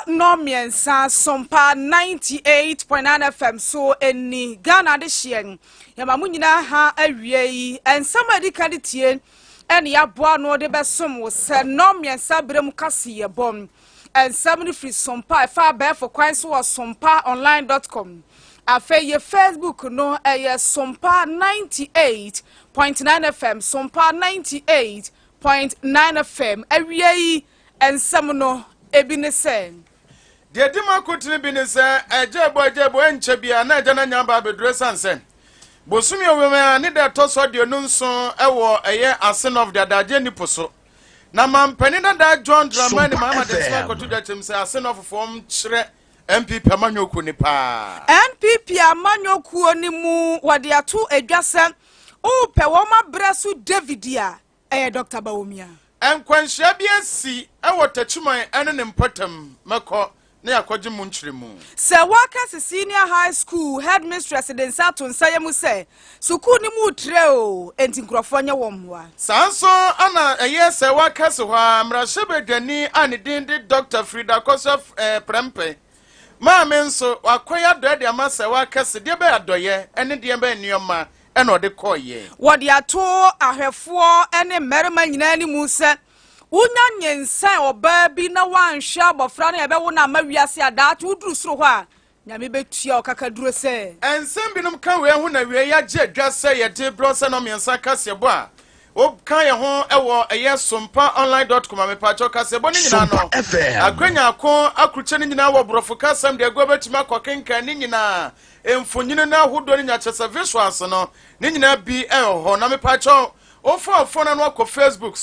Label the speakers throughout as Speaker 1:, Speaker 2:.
Speaker 1: no miensa Sompa 98.9 FM so eni Ghana de hyen yamamu nyina ha awie yi ensama di kaditie eni aboa no de besom wo se no miensa brem kase ye bom ensam ni free Sompa fa be for kwan so sompaonline.com afa ye Facebook no eye Sompa 98.9 FM Sompa 98.9 FM awie yi ensam no ebine sen
Speaker 2: de dima kotini bine se ejebo enche bia na eja na nyamba bedre sansen bosumi owema ne de toso de nunso ewo eye asen of the adaje ni poso na mampani da John Dramani mama de sma kotu da tem se asen of form kire MPP amanyoku ni pa
Speaker 1: MPP amanyoku ni mu wade ato adwasa o pe wo ma bresu Davidia Dr. Baomia
Speaker 2: enkwanhia bia si ewo tachuman ene ne mpatam meko na yakoje mu nkyiremu
Speaker 1: se waka senior high school headmistress den sato nsayemu se suku ni mu tre o enti nkrofo nye womwa
Speaker 2: sanso ana eye se waka se hwa mrashebedani ani dindi Dr. Frida Kosof Prempe ma menso wakoya dode ama se waka se de be adoye ene de be nioma ene ode koye
Speaker 1: wode ato ahwefo ene merima nyina ni mu se unya nyensan oba bi na wanhwe abofra na ebe wo na mawiase adaat uduru soro ho a nyame betua okakaduro se
Speaker 2: ensem binum kan we hu na we ya je adwase ye de brose no mensa kasebo a o kan ye ho ewo eye sompaonline.com amepacho kasebo ni nyina no akwanya akon akruche ni nyina wo brofo kasam de ego betima kokenkan ni nyina emfonyine na hodo ni nyachese visuals no ni nyina bi ho na mepacho ofo na no akọ Facebook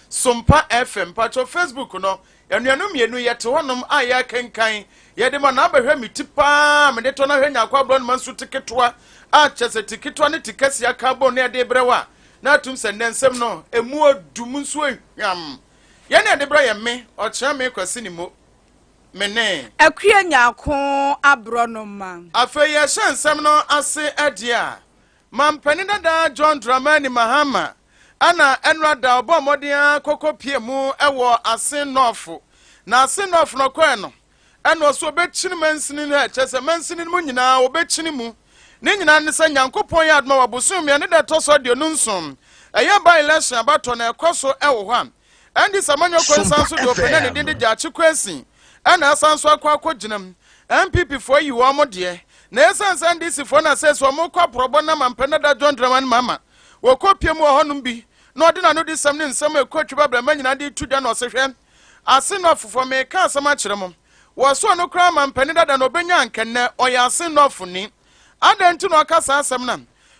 Speaker 2: Sompa FM pacho Facebook no yanuanu mienu yete honom aya kenkan yede ma na abehwe mitipa me de to na hwenya akwa bro no mansu tiketoa a chese tiketoa ne tikasi aka bo ne de brewa na atum se nensem no emu odum nsu ahwam ye ne de bra ye me o kira me kwasi ni mo mene
Speaker 1: akua nyako abro no man
Speaker 2: afa ye hyansem no ase adia mampani da John Dramani Mahama ana enrada obomodia kokopie mu ewo asen nofo na asen nofo no kwen no eno so obechini mansini no echese mansini mu nyina obechini mu ne nyina ne sa nyankopon ya adma wabosum ya ne da toso de nunsom eye by election abato na ekoso ewo hwa andi samanyo kwensanso de opena ne dinde gyachi kwensi ana asanso akwa ginam MPP for you amode na esansan disi for na seso mo kwa probo na mampena da John Dramani mama wokopie mu honum bi no de na no di sam ne nsam ekotwi babra manyina de tudwa no sehwe ase no fofo me ka asam a kire mo wo so no kra mampani da no benya nkenne oya ase no foni adanti no kasa asam na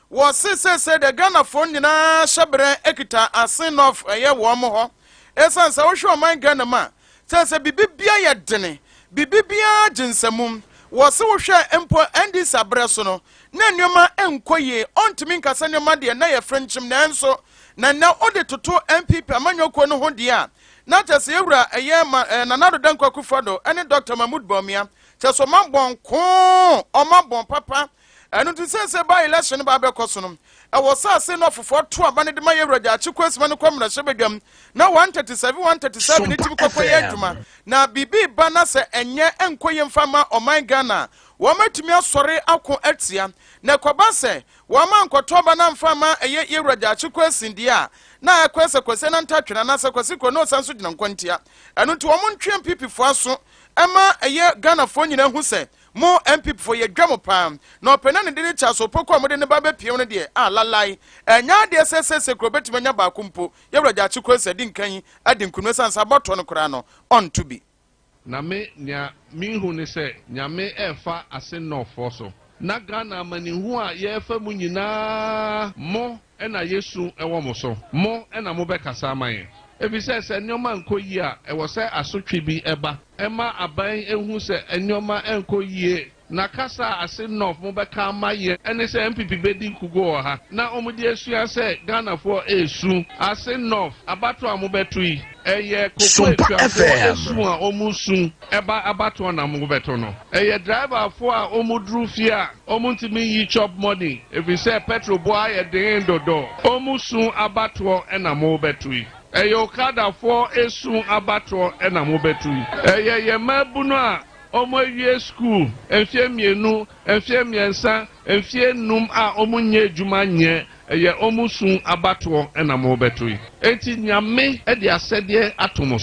Speaker 2: wo se de Ghana fo nyina hyebre ekita ase no eye wo mo ho esansa wo hwe man Ghana ma se bibibia ye dene bibibia jinsamum wo se wo hwe empo andi sabre so no na nneoma enkoye ontimi nkasa nneoma de na ye frenchim na enso na ode toto MPP amanyoko no ho de a na tese ewura eye na nado dankwa kufado ene Dr. Mahmoud Bawumia teso mabon ko o mabon papa enu tu se ba election ba be koso no e wo sa se no fofo to abane de maye ewura ja chikwesima no kwamra hyebedwam na 137 ni tibi kokoye adwuma na bibi ba na se enye enkoye mfama oman Ghana wamatumi asore akọ atia na kwabase wama nkoto ba na mfama eye yewraja chikwesindi a na akwese na ntatwena na sakwasi ko no sanso gina nkwantia anu to wo ntwe MPP fo aso ema eye Ghana fo nyina hu se mo MPP fo ye dwam pam na opena ne de cha so poko mo de ne ba be piem ne de alalai enya de sesese krobeti manya ba kumpo yewraja chikwesidi nkan adi nkunu sansa boto no kora no on to be
Speaker 3: na me nya minhu ne se nyame efa ase no so na Ghana manihu a ye fa mu nyina mo na Yesu ewo mo so mo na mo be kasa amaye ebi se nyoma nkoyi a ewo se asotwe bi eba ema aban ehu se nyoma enkoyi na kasa ase no mo be ka amaye ene se MPP bedi kugo ha na omudi esua se Ghana for esu ase no abato amobetui eye kokwe esu a omusu eba abato na mobeto no eye driver for a omudru fia omuntimi yi chop money if we say petrol boy e den dodo omusu abato na mobetui okada for esu abato na mo betu ye mabuno a omo wie school enfie mienu enfie miensa enfie num a omo nye adwuma nye ye omo sun abato na mo betu enti nyame e de asede atomo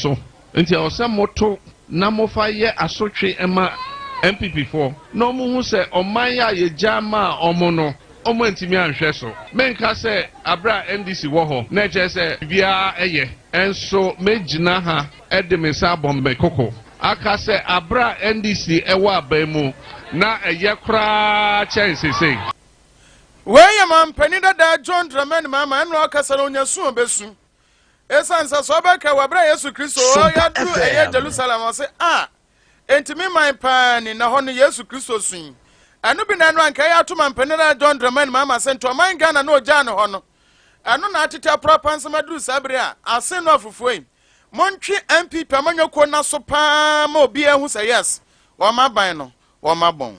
Speaker 3: enti moto na mofa ye asotwe ema MPP4 no mu hu se oman ya ye jama omo no omo ntimi anhwe so menka se abra NDC wo ho na che se bia eye enso mejina ha edemisa bombe koko aka se abra NDC ewo abamu na eye kra chensese
Speaker 2: weye man penida da John Dramani mama enro akasa no nyasu obesu esansa so beka wabra Yesu Kristo ya dru eye Jerusalem o se entimi man pani na hono Yesu Kristo sun anu bi na anu anka ya to man penida John Dramani mama se nto man Ghana na oja no hono anu na atete propansa madru sabre ase no afufuo montwe MPP amanyoko na so pa ma obi ehu se yes wo maban no wo mabon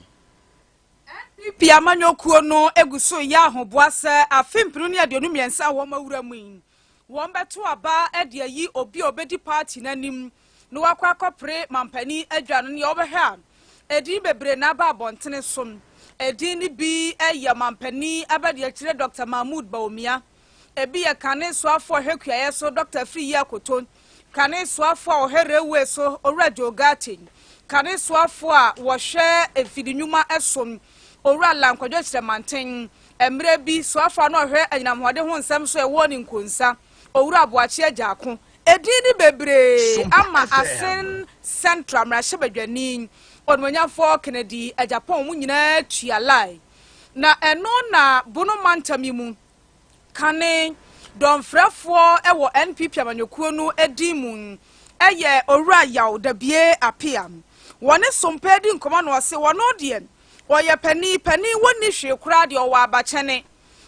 Speaker 1: MPP amanyokuo no eguso ya ahoboa se afempiru ne ade onu miensa wo mawura mu yin wo mbeto aba ade yi obi obedi party nanim no wakwa akopre mampani adwano ne obehwa edi bebre na ba abontene som edi ni bi eye mampani abade akire Dr. Mahmoud Baumia ebi ye kane so afo hwekuaye so Dr. Free Yakoton kane so afo oherewe so oradio gatin kane so afo a wo hwe efidinwuma esom owura lankwadwo kire manten emre bi so afo na ohwe anyinamhode ho nsem so ewo ni nkonsa owura aboache agyako edini bebre ama asen central mrahye badwani onmonyafo Kennedy Japan mu nyina tualai na eno na bono mantamimu kane donfrafo ewo NPP amanyokuo no edimu eye owura yaw dabie apiam wone sompedi nkoma no se wono de oye pani woni hwe kura de owa abachene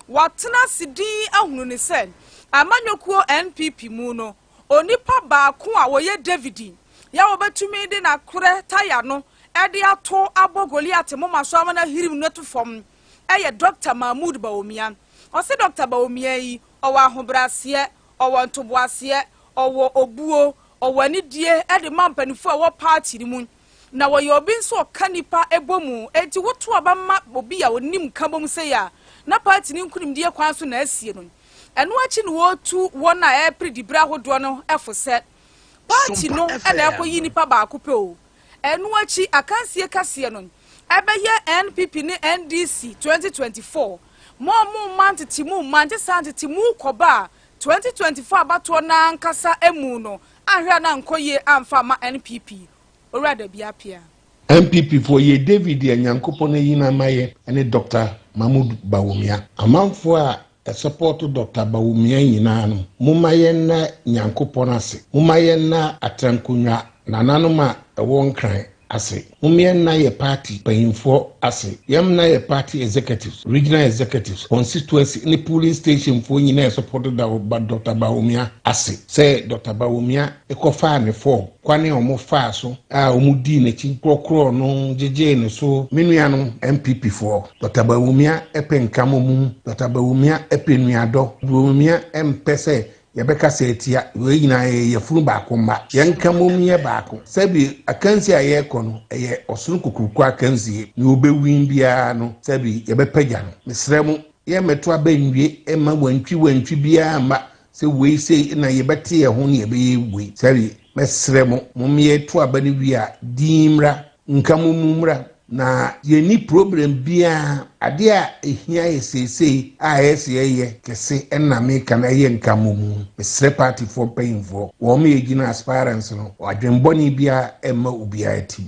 Speaker 1: watena sidi ahunu ne sen amanyokuo NPP mu no onipa baako a woye David ya obetumi de na kure taya no ede ato abogoli atemo maso amana hirim no to fom eye Dr. Mahmoud Baumia ose Dr. Baumia yi owa ahobrase owo ntoboase owo obuo owo anidie ede mampanifo a wo party ni mu na woye obi nso kanipa ebomu enti woto abama obi ya onim kabom se ya na party ni nkunimdie kwan so na asie no eno achi no wotu wona epredibra hodo no efose party no ena ekoyi nipa baako pe o eno achi akansie kase no ebeye NPP ni NDC 2024 mo mantetimu santetimu koba 2024 abato na nkasa emu no ahwe na nkoye amfa ma NPP orada biapia
Speaker 4: MPP for ye David Yanyankopon yina maye ene Dr. Mahmoud Baumia amanfo a support Dr. Baumia nyina no mumaye na Nyankopon ase mumaye na atrankunya nananoma ewo nkran ase mumien na ye party payinfo ase yam na ye party executives regional executives constituency ni polling station fo nyina support da Dr. Baumia ase say Dr. Baumia ekofa ne form kwane omo fa so a omo di na chi krokro no jeje ne so menua no MPP fo Dr. Baumia epenkamo mu Dr. Baumia epenuado Baumia empese yabeka setia we nyina ye funu baako ma yenka momye baako sabi akansi aye kono eye osunu kukuruku akansi ni obewin bia no sabi yabepagya no mesremu ye meto abanwie ema wantwi bia ma se we sei na yebete ye ho ne yebeye sabi mesremu momye to abani wi a dimra nka momumra na yeni problem bia ade a ehia yesese a yeseye kese enna me kana ye nkamumu mesre party for paying for wo me yegina aspirants no wadwenboni bia emma ubia ati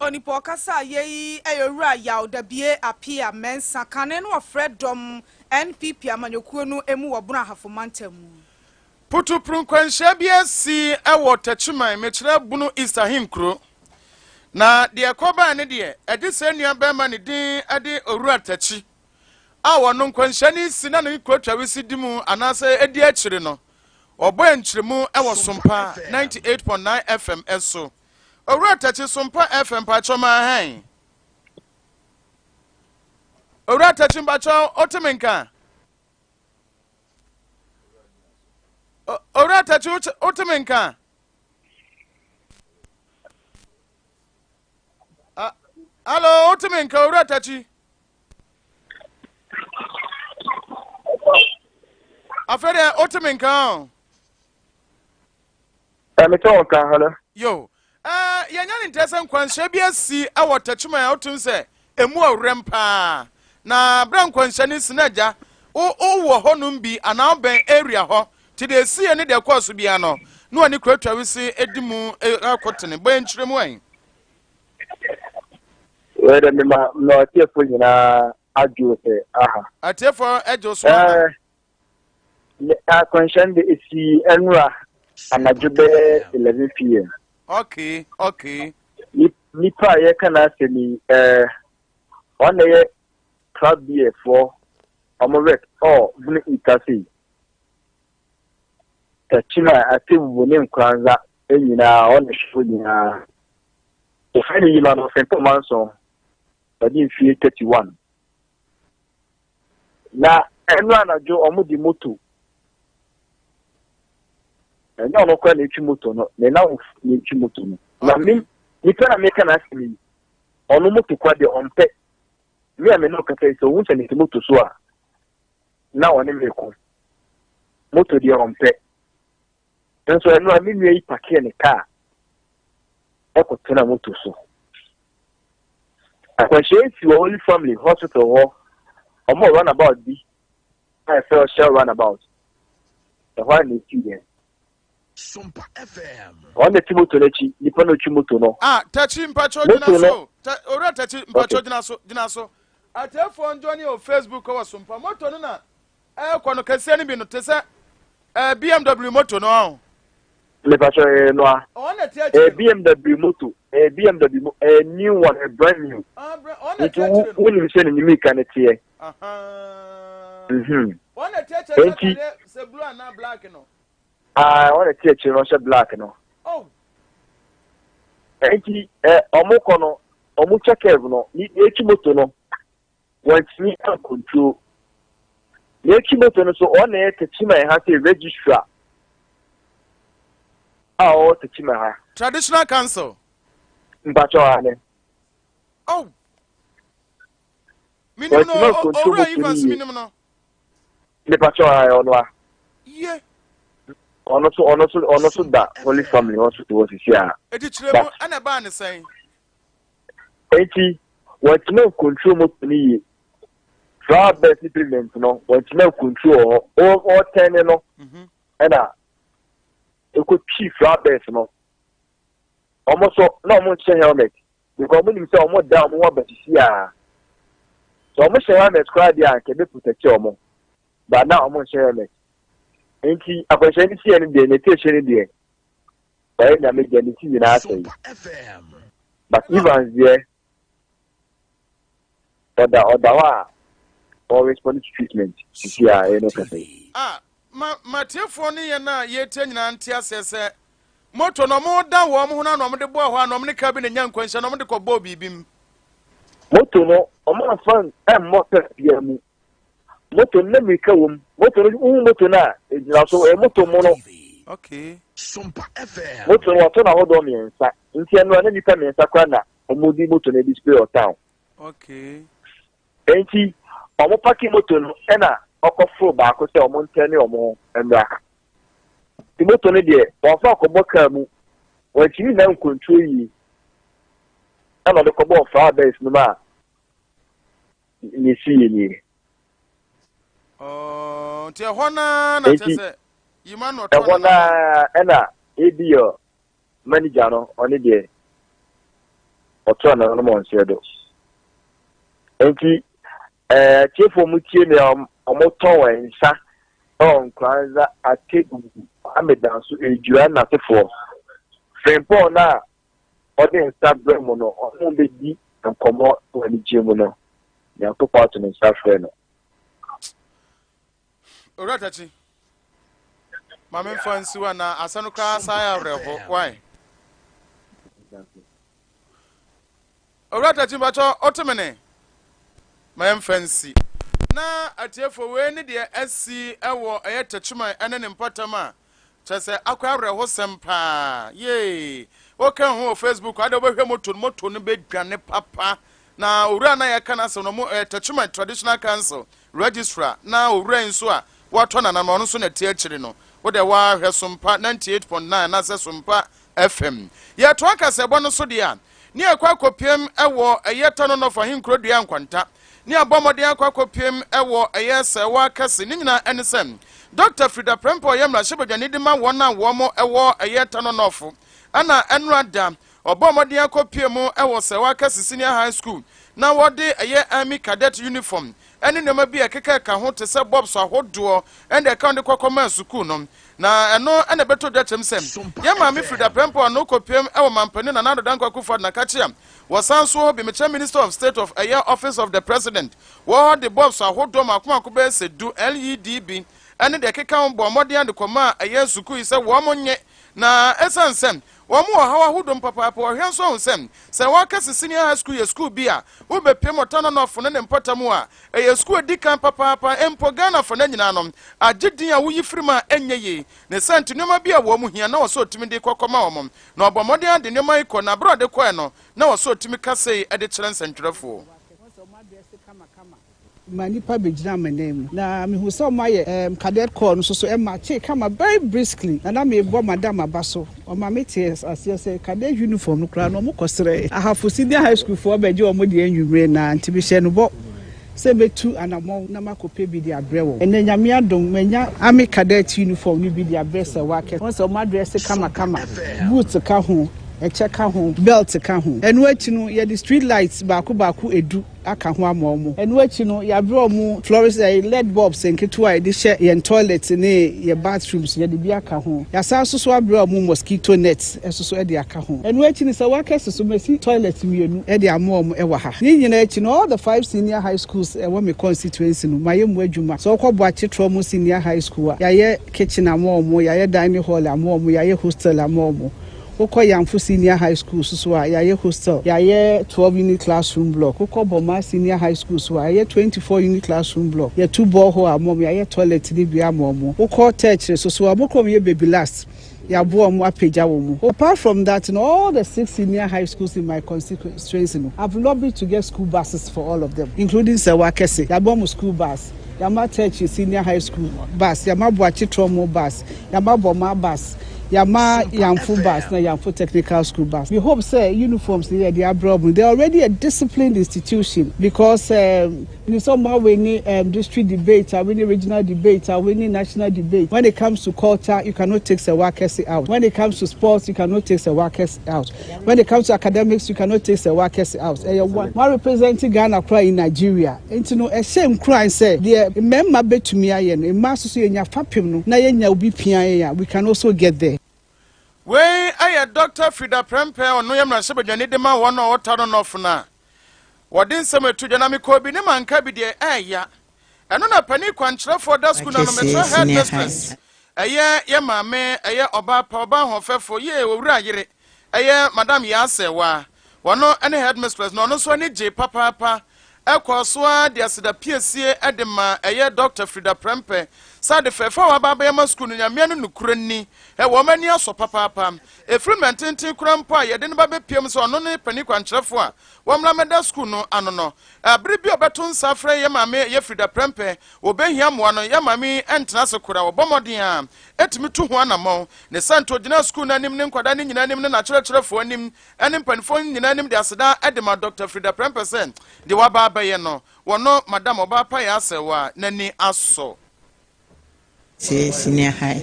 Speaker 1: onipo kasa ye eyowura yaw dabie apia mensa kane no ofredom NPP amanyokuo no emu wobuna hafomantamu
Speaker 2: putu prunkwansha bia si ewo tachiman mechira bunu Eastern kro na de koba ne de ede senua bema ne din ade owura tachi a wono nkwansha ni sina no krotwa wisi dimu anase edi akire no obo enkyiremu ewo Sompa 98.9 FM eso owura tachi Sompa FM pa choma han owura tachi mba cho otemenka ora tachi otemenka Hello, otemenka ora tachi Afere otemenka
Speaker 5: Me talk hello.
Speaker 2: Yo yanya ni ntesa nkwanhye bi asi awo tachuma ya otum se emu awrem pa na bra nkwanhye ni sinaja wo honum bi ana ben area ho ti de sie ne de course bia no no ani kratwa wisi edimu akotene ben kyeremu an
Speaker 5: Where me ma no tiefo nyina adwo se aha.
Speaker 2: atefo ejo so
Speaker 5: Conscience de isi enra anadwobe 11 pm.
Speaker 2: Okay.
Speaker 5: Nipa ye kana se ni on ye club beer for amorek bunu itasi. Tachina atibu ne nkranza enyina on shifo nyina. Ofani yima no St. Manson badi mfie 31. Na enra anadwo omudi moto. No no kwa n'echi moto no na n'echi moto no na mi nipa na meka na asemi onu moto kwa de ompe mi a me no kata so wuncha ni moto so a na oni meko moto de ompe nso eno a mi nwe ipake ne car ekotena moto so akwahye si wo Holy Family Hospital ho omo run about bi I feel shall run about the one is here.
Speaker 6: Sompa FM.
Speaker 5: On the Timoto Nechi, Nippon Chimoto no.
Speaker 2: Tachi mpacho jina so. Ora tachi mpacho jina so. Atefo njoni o Facebook or Sompa moto no na. Kwano kese ni bi no tese BMW moto no.
Speaker 5: Le pacho no.
Speaker 2: On the tachi
Speaker 5: BMW moto, BMW new one, a brand new.
Speaker 2: On the tachi.
Speaker 5: When you send me can it here.
Speaker 2: On the tachi se blue and not black no.
Speaker 5: I want to teach you Russia black no.
Speaker 2: Oh.
Speaker 5: Enti omokono omucha kev no ni echimoto no. Want me to control. Ni echimoto no so on e techima e ha say registrar. O techima ha.
Speaker 2: Traditional council.
Speaker 5: Mbacho ane.
Speaker 2: Oh. Minimum no ora even minimum no.
Speaker 5: Le pacho ha onwa.
Speaker 2: Yeah.
Speaker 5: Ono so da Holy Family Hospital was here.
Speaker 2: Edi chiremu ana ba ne sen.
Speaker 5: Enti what no control mo ni flower best treatment no what no control all 10 no. Ena e ko chief flower best no. Almost no mo che helmet because mo nim say omo da omo wa batisia. So omo che helmet kwa dia ke be protect omo. But now omo che helmet. Enti akwahye ni sie ni de ne tehye ni de bae na me de ni ti na asai but even there oda or respond to treatment see a no kase
Speaker 2: Matefo ni ye na ye tanyina ntia sese moto no mo da wo mo na no mo de bo ho na mo ne ka bi ne nyankwanhya no mo de ko bo bibim
Speaker 5: moto no omo fan moto bia mu moto na mi ka wom moto no moto na ejira so moto mo no
Speaker 2: okay
Speaker 6: Sompa FM
Speaker 5: moto no to na hodo mi ensa nti eno na nipa mi ensa kwa na omodi moto na display o town
Speaker 2: okay
Speaker 5: enti omo paki moto no na okofro ba ko se omo ntene omo emra ti moto no de won fa ko boka mu won ti na control yi na no ko bo fa base no ma ni si ni
Speaker 2: Tie hona na tese yima no to
Speaker 5: hona ena ebio manager no oni de oto na no mo nse do enti chiefo mu tie me omoto wensa on kwanza ategu amedan so ejua na tefo frempo na odi Instagram no o be di nkomo wani jemu no ya to part no Instagram no
Speaker 2: Oratachi. Mama fancy wa na asanu ka saya reho. Why? Oratachi bacho otomene. Mama fancy. Na atiefo we ni de asi ewo ayetachuma ene ne mpatama. chese akwa awre ho sempa ye oka ho Facebook ade obehwe moto no bedwane papa na owura na yeka na se no mo Attachment Traditional Council registrar na owura nso a wato na na no so na tie akiri no wo de wa hwe Sompa 98.9 na se Sompa FM ye to aka se bo no so de a ni akwa akopiem ewo eyeta no no fa hinkrodua nkwanta ni abomode akwa akopiem ewo eyese wa kase ni nyina enesem Dr. Frida Prempo yemra shebodwane de ma wona wo mo ewo eyeta no nofo ana enrada obomode akopiem ewo se wa kase senior high school na wode eye army cadet uniform ene nema bi ekeka ka ho te se bobs ahodo ende ka de kokoma school no na eno ene beto dwachem sem ye ma me Frida Prempo no kopiem ewo mampani na nado danko akufo na kachia wasanso bi mecha Minister of State of Air Office of the President wo de bobs ahodo makoma ko be se du LEDB ene de ekeka bo mode ande koma eye school se wo monye na esansem Wamu hawa hudom papa hwenso onsem se wakase senior high school ye school bia wo bepem otano no fo ne mpota mu a ye school dikan papa empo Ghana fo na nyina no agedin a wo yifrima enye ye ne santi noma bia wo mu hia na wo so otimi de kokoma wo na obomode ade noma iko na brode ko no na wo so otimi kase e de kyeren sentwerefo
Speaker 7: Manipa bejina manem na me hu so maye cadet corps no so e ma che kama very briskly na me bo madam abaso o ma meti as say cadet uniform no kra no mo kosere ahafo senior high school for beje o mo de anwure na ntibi hye no bo se betu anamo na makope bi de abrewo ene nyame adom manya army cadet uniform ni bi de abrese wake won se o ma dress kama boots ka ho check ho belt ka ho enu achi no ye the street lights baako edu aka ho amomo enu achi no ya bro mu fluorescent LED bulbs enketu a de hye ye toilet ne ye bathrooms ye de bi aka ho ya san so abro mu mosquito nets eso e de aka ho enu achi ni se waka so mesi toilet mienu e de amomo e wa ha ni nyina achi no all the 5 senior high schools e wa me constituency no maye mu adwuma so kwabo achitro mu senior high school ya ye kitchen amomo ya ye dining hall amomo ya ye hostel amomo Oko Yamfu Senior High School so ya hostel ya 12 unit classroom block Oko Boma Senior High School so ya 24 unit classroom block ya 2 borehole amom ya toilet ni bia amom Oko church so aboko ye baby last ya bo am apeja wo mu apart from that in all the 6 senior high schools in my constituency I've lobbied to get school buses for all of them including Sewakese ya bo school bus ya ma church senior high school bus ya ma bo achitromo bus ya ma Boma bus Yama Yamfu bus na Yamfu technical school bus. We hope say uniforms they are problem. They're already a disciplined institution because in some way we district debates, we need regional debates, we need national debates. When it comes to culture, you cannot take the workers out. When it comes to sports, you cannot take the workers out. When it comes to academics, you cannot take the workers out. One representing Ghana cry in Nigeria. And to know a shame cry say the member bet to me ayen a master so in your fapim na yenya ubi pia we can also get there.
Speaker 2: Wey aye Dr. Frida Prempe ono yemra shebedwane de ma wono wotaro no funa wodin semetu dwanami ko bi ne manka bi de aya eno na pani kwankyerefo da school na no metro headmistress aye ye maame aye oba pa oba hofefo ye owura yire aye madam ya asewa wono ene headmistress no no so ne je papa ekosoa de asida piesie edema aye Dr. Frida Prempe Sade fefa wa baba yama school nyame no nukurani e wo mani aso papa efriment ntin kurampo a yede ne baba piem so no ne pani kwankyerefo a wo mla meda school no ano no abri bi obeto nsafre ye mame ye Frida Prempe obehia moa no ye mame entena se kura wo bomoden a etimi tu ho anamo ne santo gina school na nim ne nkwada ne nyina nim ne na kyerɛkyerɛfo anim ene mpanifo nyina nim de aseda edema Dr. Frida Prempe sen de wa baba ye no wono madam oba pa ya asewa nani aso
Speaker 8: Senior high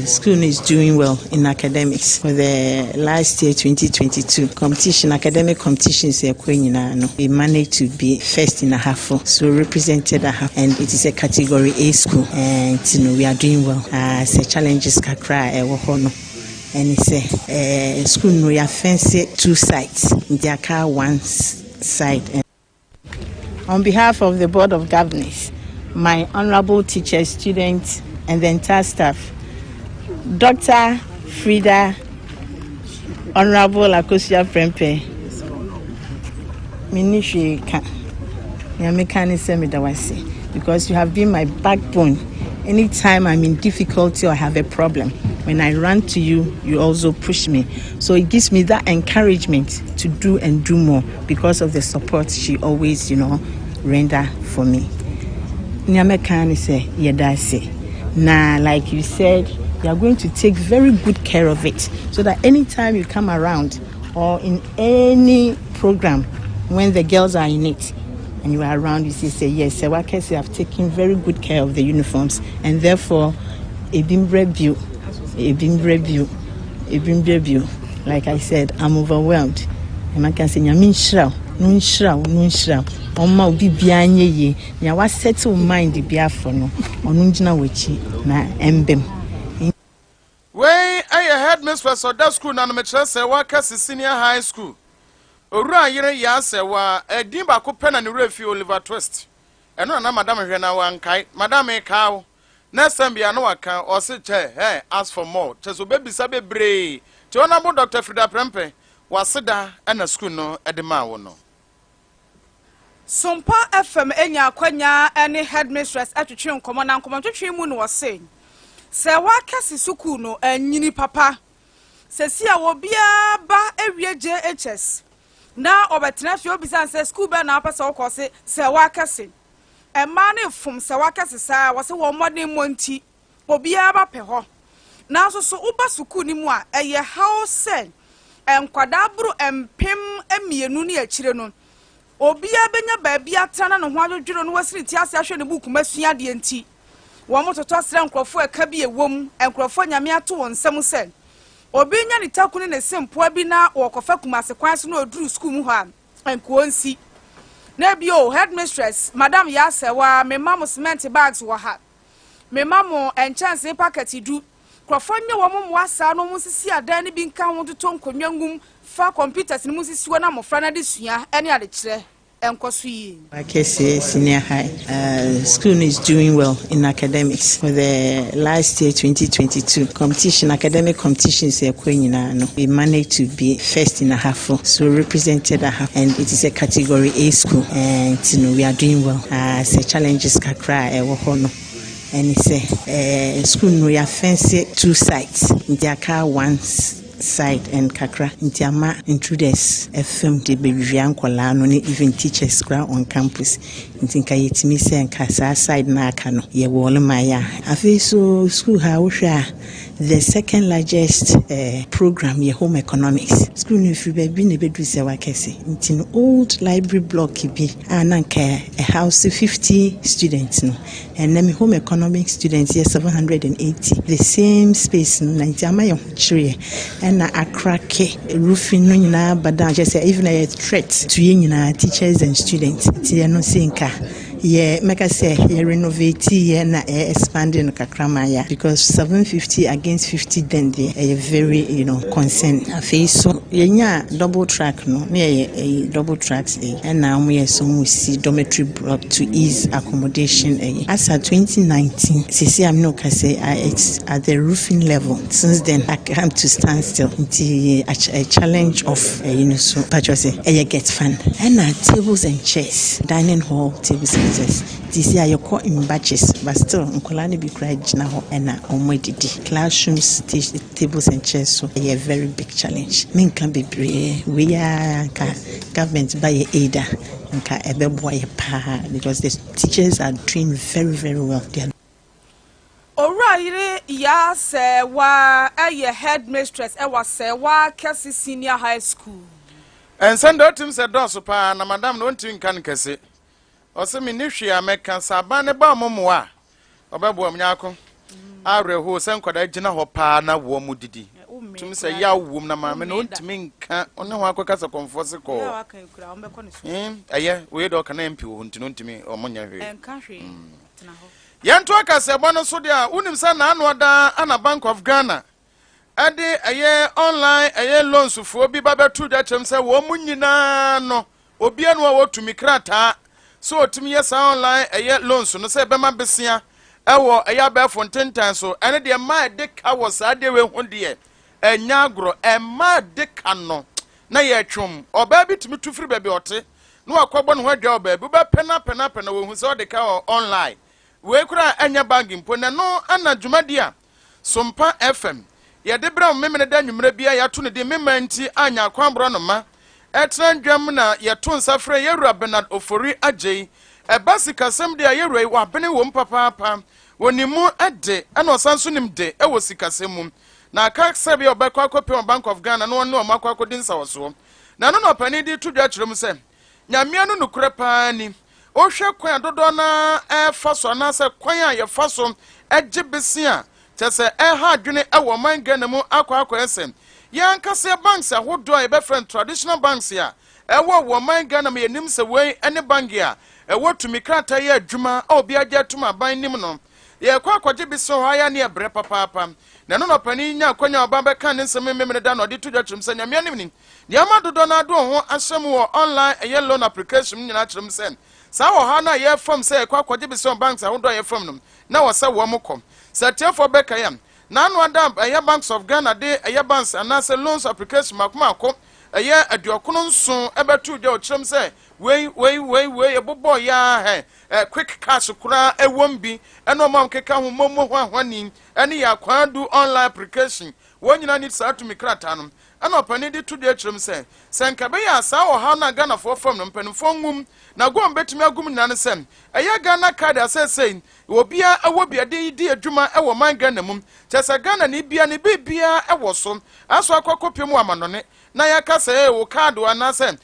Speaker 8: school is doing well in academics for the last year 2022 competition academic competitions we managed to be first in a half so represented a half and it is a category A school and we are doing well it's challenges kakra and it's a school we are fancy 2 sides in their car one side and on behalf of the board of governors my honorable teachers students and the entire staff, Dr. Frida, Honorable Akosia Prempe, because you have been my backbone Anytime I'm in difficulty or have a problem, when I run to you, you also push me. So it gives me that encouragement to do and do more because of the support she always, render for me. Nyame say yedase. Now, like you said, you are going to take very good care of it so that anytime you come around or in any program when the girls are in it and you are around, you say yes, Sewakese have taken very good care of the uniforms, and therefore like I said, I'm overwhelmed. And I can say Nyamin Shrao, Nun Shrao. Oma obi bia nye ye nya wa settle mind bia for no onu ngina wachi na embem
Speaker 2: wey aye headmistress of that school na no me kire say wa kasi senior high school owura yire ya say wa edin ba ko pena ne refi Oliver Twist eno na madam hwe na wa nkai madam e kawo next time bia no waka o se che hey ask for more cheso baby sabe bre che ona bo Dr. Frida Prempe waseda na school no edema wo no
Speaker 1: Sompa FM enya kwanya any headmistress atwetwe nkomo na nkomo twetwe mu no wose se wa kase suku no anyini papa se sia wo bia ba ewie JHS na obetena fi obisan se school be na apasa wo kose se wa kase e ma ne fom se wa kase sa wo se wo modern monti obia ba pe ho na so uba suku ni mu a eye house enkwada buru empem emienu ne akire no obia benya baabia tana no ho adwodworo no wasiri ti ase ahwe ne buku masua de enti wo mototo asra nkrofo aka bi ewom nkrofo nyame ato won nsam se obi nya ne takunu ne sempo bi na wokofa kumase kwan so no oduru school mu ha enkuonsi na bio headmistress madam ya sewa me mamo cement bags wo ha me mamo enchance packet du krofo nya wo mo asa no mo sisi adan ne bi nka ho toto nkonwangum fa computers ne mo sisi wo na mofra na de sua ene ade kire.
Speaker 8: Wakese Senior High school is doing well in academics. For the last year 2022 academic competitions we managed to be first in a half, so represented a half, and it is a category A school, and we are doing well. Say challenges kakra and it's a school we are fancy 2 sites in their car once side and kakra ntiama intruders FM de bewian kwala no ne even teachers kra on campus ntinka yetimi se nka sa side na aka no ye wole maya afi so school ha wo hwa the second largest program ye home economics school no fi ba bi ne bedu se wakese ntin old library block bi ananka a house 50 students no and then home economics students here 780 the same space no ntiama ye chire na akrake roofing no nyina badan just say even a threat to nyina teachers and students ti no sinka yeah make I say you renovate yeah na expanding kakrama ya because 750 against 50 then they are very concern face so yenya double track no me a double tracks and now we so we see dormitory block to ease accommodation as at 2019 see I'm no say it's at the roofing level since then I come to stand still until a challenge of so purchase get fun and tables and chairs dining hall tables and this year you call in batches, but still Nkolani be cried now and omwedidi classrooms, tables and chairs, so a very big challenge. Min can be we are government by aid because the teachers are doing very, very well. They are
Speaker 1: Alright, ya say wa a headmistress, I was say wa Kasi Senior High School.
Speaker 2: And send out him said Dosupa, and Madame don't think can Kasi. Ose mi ni hwe ameka sabane ba momoa obebo amnyako areho se nkwada gina ho pa na wo mu didi tumi se ya wom na ma me no ntimi nka one ho akoka se konfose ko we do kana mpi wo ntino ntimi omonya hwe enka hwe tena ho yanto aka se bono so dia unim sa na anu ada ana Bank of Ghana ade online loans fo bi ba betu da chem se wo mu nyina no obi anu a wotumi krata so timi yes online loans no say bema besia ewo be fontentan so ene de ma de ka was ade we hu de enya agro ma de ka no na ye twom oba bi timi tufiri be ote no akwabo no hwadwa oba bi be pena we hu so de ka online we kura anya bangi mpo na no ana dwumadi a Sompa FM ye de bra memene da nwumre bia ya to ne de memanti anya kwambro no ma etra ndwam na ye to nsafre ye wura Bernard Ofori agei ebasi kasem de ye wura wa bene wo mpapa wonimu ade ana osanso nim de e wo sikasem na aka sabi obekwa kopi Bank of Ghana no no makwa kodinsa woso na no no pani di tudwa kyerem se nyamia no nukure pa ni ohwe kwan dodo na faso na se kwan a ye faso egye besia tese ha adwene ewo man Ghana mu akwa esen yan kase banks ahodo a be friend traditional banks ya ewo man Ghana me nim se we ene bank ya ewo tumi krata ye adwuma obi agye tuma ban nim no ye kwa akwaje beso ha ya ne ebre papa na no pani nya kwanya oba be kan nsem memene da no de tudwa kyerem se nyamia nim ni ya madodo na do ho asem wo online yellow loan application nyina kyerem se sa wo ha na ye fam se kwa akwaje beso banks ahodo ye fam no na wo se wo mokom Satiafo beka yam na anu adam Banks of Ghana de banks anase loans application makoma eye aduokono nso ebetu de okyerem se we ebobo ya quick cash kura ewombi eno mam keka hu momo hwani ene ya kwadu online application wonyina need sa to mikrata no ana pani de to de kyerem se senkabe ya sa wo ha na Ghana for fam no mpanifo ngum na go mbetumi agum nyane sem eye Ghana card asese obia ewo bia de adwuma ewo man Ghana mum tese Ghana ni bia ni bibia ewo so aso akokopem amanone na ya kasa wo card wana sem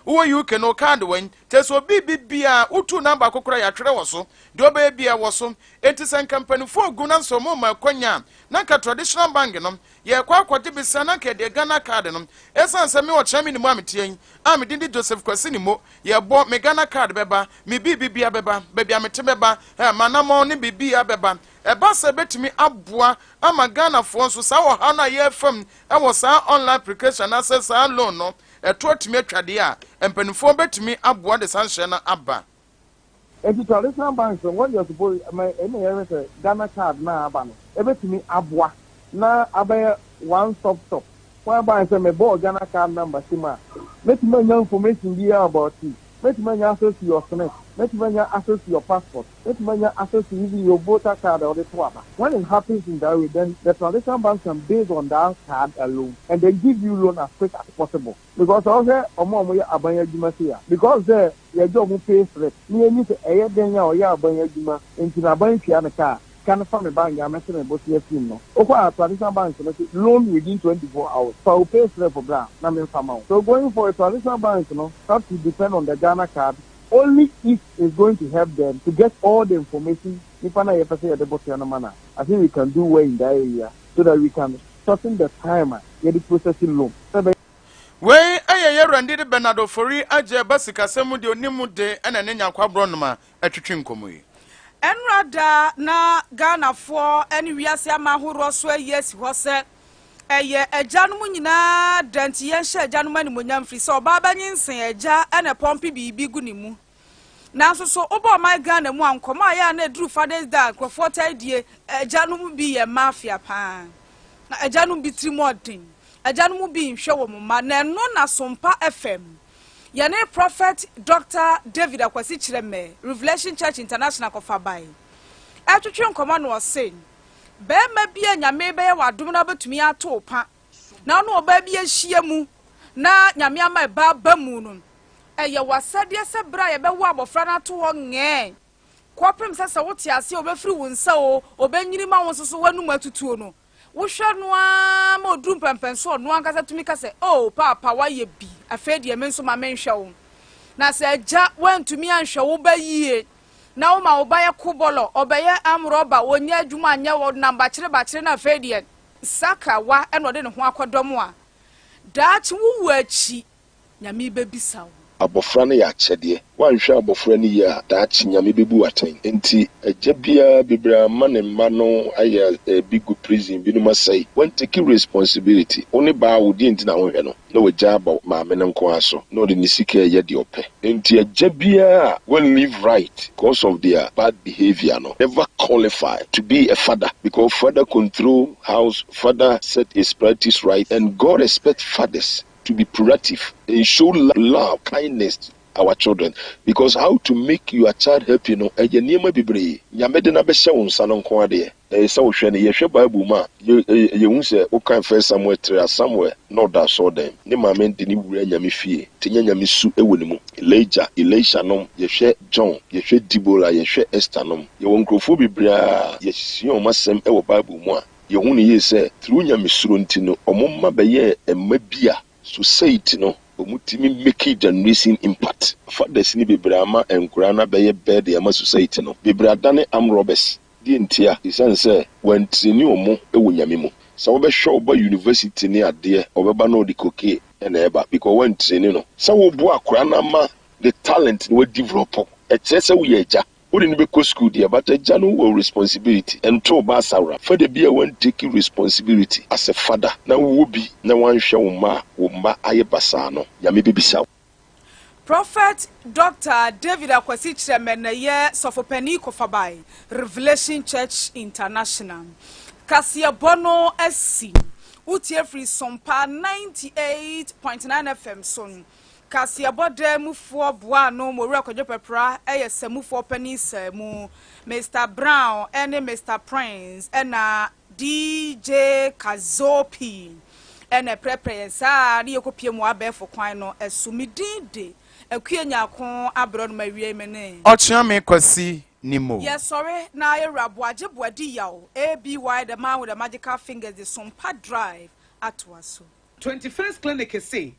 Speaker 2: wo UK no card wen tese obi bibia utu number kokora ya twere wo so de oba bia wo so enti company fo gu na so mo ma kwanya na ka traditional bank no ye kwa kwade bisa na ka de Ghana card no esan se me wo chami ni mu ametien amedindi Joseph Kwasini mo ye bo me Ghana card beba me bibia beba bebia mete beba manamo ne bibia beba eba se betimi aboa ama Ghana fo nso sa wo ha na ye fam e wo sa online application access loan no eto atimi atwade a empanifo betimi aboa de sanhye na aba.
Speaker 5: If you traditional banks, what you're supposed to Ghana card na aba no ebetimi aboa na abaya one stop shop whereby say me board Ghana card number sima let me know information here about you, let me know access to your connect, let me know access to your passport, let me know access to even your voter card or the twaba. When it happens in that way, then the traditional banks can base on that card alone and they give you loan as quick as possible. Because also abanya juma here. Because there your job will pay for it. Me need to air denya or ya abanya juma into the bank na car. Can from a bank, I'm mentioning about your team. No, okay, traditional banks loan within 24 hours. So I'll pay for brand. So going for a traditional bank, have to depend on the Ghana card only if it's going to help them to get all the information. If I ever say at the bottom manner, I think we can do well in that area so that we can shorten the time get the processing loan.
Speaker 2: We aye randi de Bernard Ofori aje basika semu de onimu de ena nenya kwabro no ma atwetwe nkomo yi.
Speaker 1: Enrada na Ghana for any wiase amahoro so yes ho se eye ejanum nyina danti ye hye ejanum ani monyam firi so baba nyinsen eja ena pompi bibi gu nimu na so obo my Ghana mu ankoma ya na dru Father's Day krofo taidie ejanum bi ye mafia pa na ejanum bi trimodin ejanum bi nhwe wo mma na eno na Sompa FM Yane Prophet Dr. David Akwasi Chireme, Revelation Church International Kofabai. Atwetwe nkoma no say, be ma bia nyame be wa dum na betumi ato pa. Na no oba bia hia mu na nyame ama ba mu no. Eye wasade se bra ye be wo abofra na to ho nge. Kopem se wote ase obefiri wo nsa o, obenyiri ma wo soso wanum atutuo no. Wo hwe no a ma odum pempenso no ankasa tumi ka se, "Oh papa wa ye bi." Afedi e menso ma menhwe wo na se ja wantumi anhwe wo ba yie na wo ma wo ba ye kobolo obaye amroba wonya adwuma anya wo namba kire na afedi e saka wa e no de ne ho akodom a daachi wo achi nyame bebisa wo
Speaker 9: abofra no ya akyede wanhwe abofra no ya daachi nyame bebu aten enti agya bia bibra ma ne mma no aya big prison bi no masai when take responsibility oni ba wo di enti na ho hwe no na wagya ba maame no nko aso no de ne sika ye de ope enti agya bia will live right because of their bad behavior no never qualify to be a father because father control house, father set his priorities right, and God expects fathers to be proactive and show love, kindness, our children. Because how to make your child happy, no, and your name be brave. Yamedina Beshawn, Sanon Quade, a so shiny, a Bible ma, you won't say, okay, first somewhere, not that saw them. Nema meant the new Yami fee, Tinya Misu Ewinimu, Elijah, Elisha nom, Yeshe John, Yeshe Dibola, Yeshe Estanom, you won't go for Bibria, yes, you must send our Bible ma. You only say, through Yamisurantino, or Mumma Baye, and Mabia, society no. Omutimi make it generating impact. For the sini bebrama and grana be bed the society no. Bebra dane am robbers. Di ntia isan say when tini omo ewo nyamemo. Sa wo be show ba university ni ade obeba no di koke na eba because when tini no. Sa wo bo akra na ma the talent we develop. E chese wo ye ja. Wo ni be ko school dia but ja no wo responsibility and to ba sawra. For the be when taking responsibility as a father. Na wo bi na wan hwe wo ma aye basa no. Ya me bibisa.
Speaker 1: Prophet Dr. David Akwasi Chairman ye Sofopeni Kofabai Revelation Church International Kasia Bono SC Utie free Sompa 98.9 FM son Kasia Bode Mufo Buano Mora Kojo Pepra Semu for Penny Semu Mr. Brown and Mr. Prince and DJ Kazopi and a prepare sa ni okopie mo abe for kwan no esumidinde akuenya ko abro no mawie mene
Speaker 2: Ochiame Kwasi Nimo.
Speaker 1: Yes, sorry, na Arab wajibwadi yaw ABY the man with the magical fingers the Sompa drive at Waso
Speaker 10: 21st clinic say